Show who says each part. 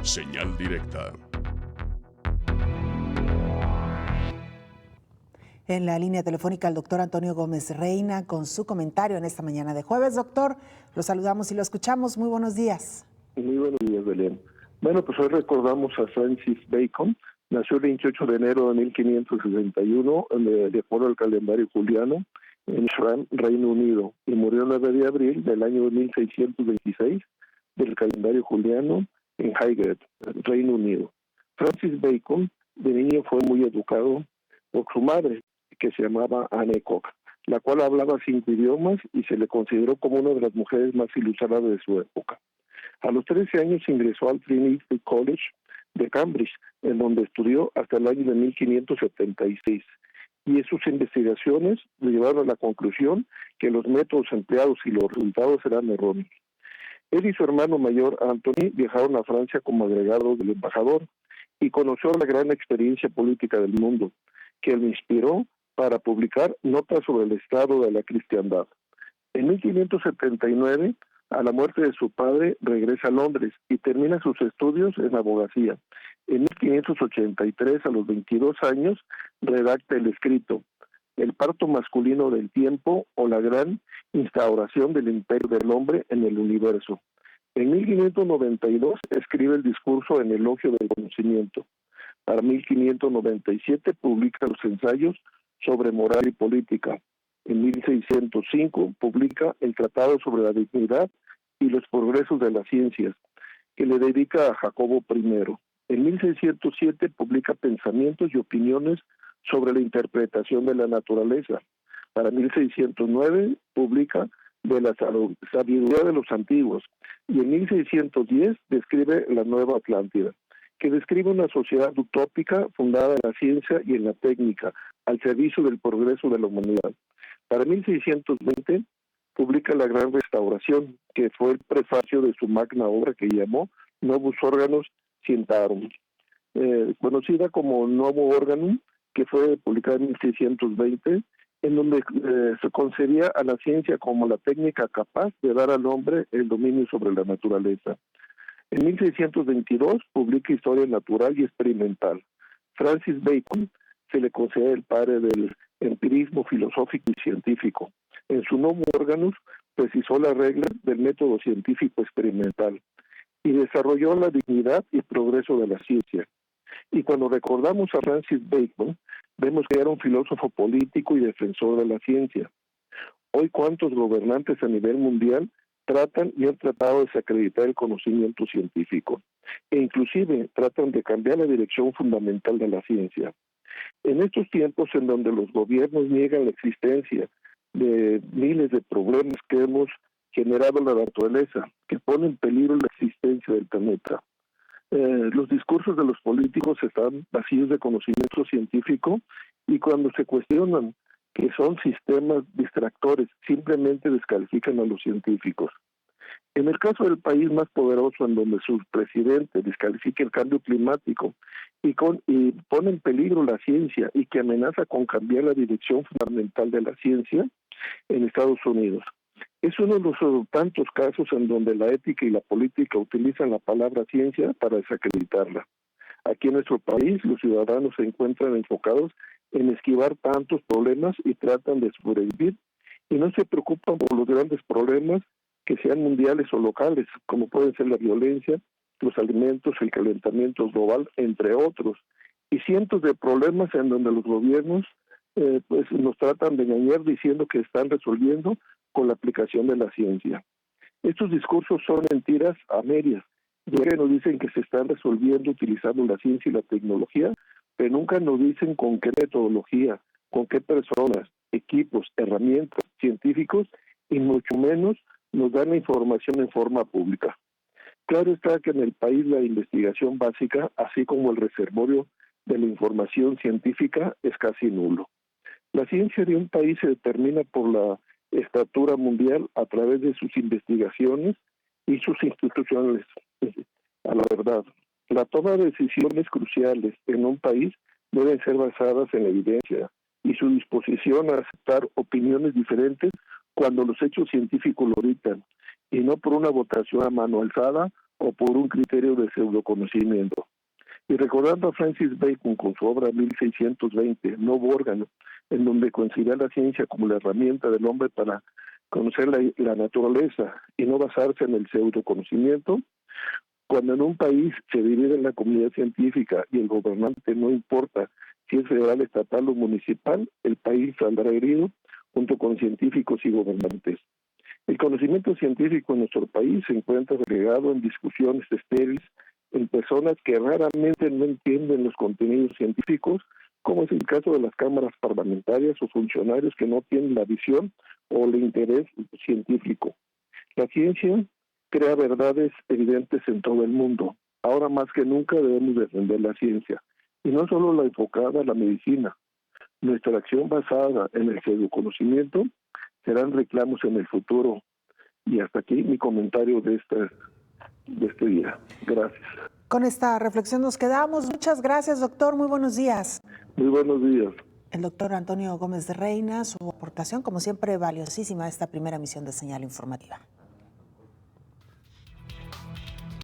Speaker 1: Señal directa.
Speaker 2: En la línea telefónica el doctor Antonio Gómez Reina con su comentario en esta mañana de jueves. Doctor, lo saludamos y lo escuchamos. Muy buenos días.
Speaker 3: Muy buenos días, Belén. Bueno, pues hoy recordamos a Francis Bacon. Nació el 28 de enero de 1561, de acuerdo al calendario juliano, en Shram, Reino Unido, y murió el 9 de abril del año 1626 del calendario juliano en Highgate, Reino Unido. Francis Bacon, de niño, fue muy educado por su madre, que se llamaba Anne Cook, la cual hablaba 5 idiomas y se le consideró como una de las mujeres más ilustradas de su época. A los 13 años ingresó al Trinity College de Cambridge, en donde estudió hasta el año de 1576, y sus investigaciones le llevaron a la conclusión que los métodos empleados y los resultados eran erróneos. Él y su hermano mayor, Anthony, viajaron a Francia como agregados del embajador y conoció la gran experiencia política del mundo, que le inspiró para publicar notas sobre el estado de la cristiandad. En 1579, a la muerte de su padre, regresa a Londres y termina sus estudios en abogacía. En 1583, a los 22 años, redacta el escrito El parto masculino del tiempo o la gran instauración del imperio del hombre en el universo. En 1592 escribe el discurso en elogio del conocimiento. Para 1597 publica los ensayos sobre moral y política. En 1605 publica el Tratado sobre la Dignidad y los Progresos de las Ciencias, que le dedica a Jacobo I. En 1607 publica Pensamientos y Opiniones sobre la Interpretación de la Naturaleza. Para 1609 publica De la Sabiduría de los Antiguos, y en 1610 describe la Nueva Atlántida, que describe una sociedad utópica fundada en la ciencia y en la técnica, al servicio del progreso de la humanidad. Para 1620 publica La Gran Restauración, que fue el prefacio de su magna obra que llamó Novus Organus Scientiarum, conocida como Novo Organum, que fue publicada en 1620, en donde se concebía a la ciencia como la técnica capaz de dar al hombre el dominio sobre la naturaleza. En 1622 publica Historia Natural y Experimental. Francis Bacon se le considera el padre del empirismo filosófico y científico. En su Novum Organus precisó las reglas del método científico experimental y desarrolló la dignidad y progreso de la ciencia. Y cuando recordamos a Francis Bacon, vemos que era un filósofo político y defensor de la ciencia. Hoy, ¿cuántos gobernantes a nivel mundial tratan y han tratado de desacreditar el conocimiento científico? E inclusive tratan de cambiar la dirección fundamental de la ciencia. En estos tiempos en donde los gobiernos niegan la existencia de miles de problemas que hemos generado en la naturaleza, que ponen en peligro la existencia del planeta, los discursos de los políticos están vacíos de conocimiento científico, y cuando se cuestionan que son sistemas distractores, simplemente descalifican a los científicos. En el caso del país más poderoso, en donde su presidente descalifica el cambio climático y pone en peligro la ciencia y que amenaza con cambiar la dirección fundamental de la ciencia, en Estados Unidos. Es uno de los tantos casos en donde la ética y la política utilizan la palabra ciencia para desacreditarla. Aquí en nuestro país los ciudadanos se encuentran enfocados en esquivar tantos problemas y tratan de sobrevivir y no se preocupan por los grandes problemas que sean mundiales o locales, como pueden ser la violencia, los alimentos, el calentamiento global, entre otros. Y cientos de problemas en donde los gobiernos pues nos tratan de engañar diciendo que están resolviendo con la aplicación de la ciencia. Estos discursos son mentiras a medias, ya que nos dicen que se están resolviendo utilizando la ciencia y la tecnología, pero nunca nos dicen con qué metodología, con qué personas, equipos, herramientas, científicos, y mucho menos nos dan la información en forma pública. Claro está que en el país la investigación básica, así como el reservorio de la información científica, es casi nulo. La ciencia de un país se determina por la estatura mundial a través de sus investigaciones y sus instituciones. A la verdad, la toma de decisiones cruciales en un país deben ser basadas en la evidencia y su disposición a aceptar opiniones diferentes cuando los hechos científicos lo dictan, y no por una votación a mano alzada o por un criterio de pseudoconocimiento. Y recordando a Francis Bacon con su obra 1620, Nuevo Órgano, en donde considera la ciencia como la herramienta del hombre para conocer la naturaleza y no basarse en el pseudoconocimiento, cuando en un país se divide la comunidad científica y el gobernante no importa si es federal, estatal o municipal, el país saldrá herido junto con científicos y gobernantes. El conocimiento científico en nuestro país se encuentra relegado en discusiones estériles en personas que raramente no entienden los contenidos científicos, como es el caso de las cámaras parlamentarias o funcionarios que no tienen la visión o el interés científico. La ciencia crea verdades evidentes en todo el mundo. Ahora más que nunca debemos defender la ciencia, y no solo la enfocada a la medicina. Nuestra acción basada en el pseudoconocimiento serán reclamos en el futuro. Y hasta aquí mi comentario de este día. Gracias.
Speaker 2: Con esta reflexión nos quedamos. Muchas gracias, doctor. Muy buenos días.
Speaker 3: Muy buenos días.
Speaker 2: El doctor Antonio Gómez de Reina, su aportación, como siempre, valiosísima a esta primera emisión de Señal Informativa.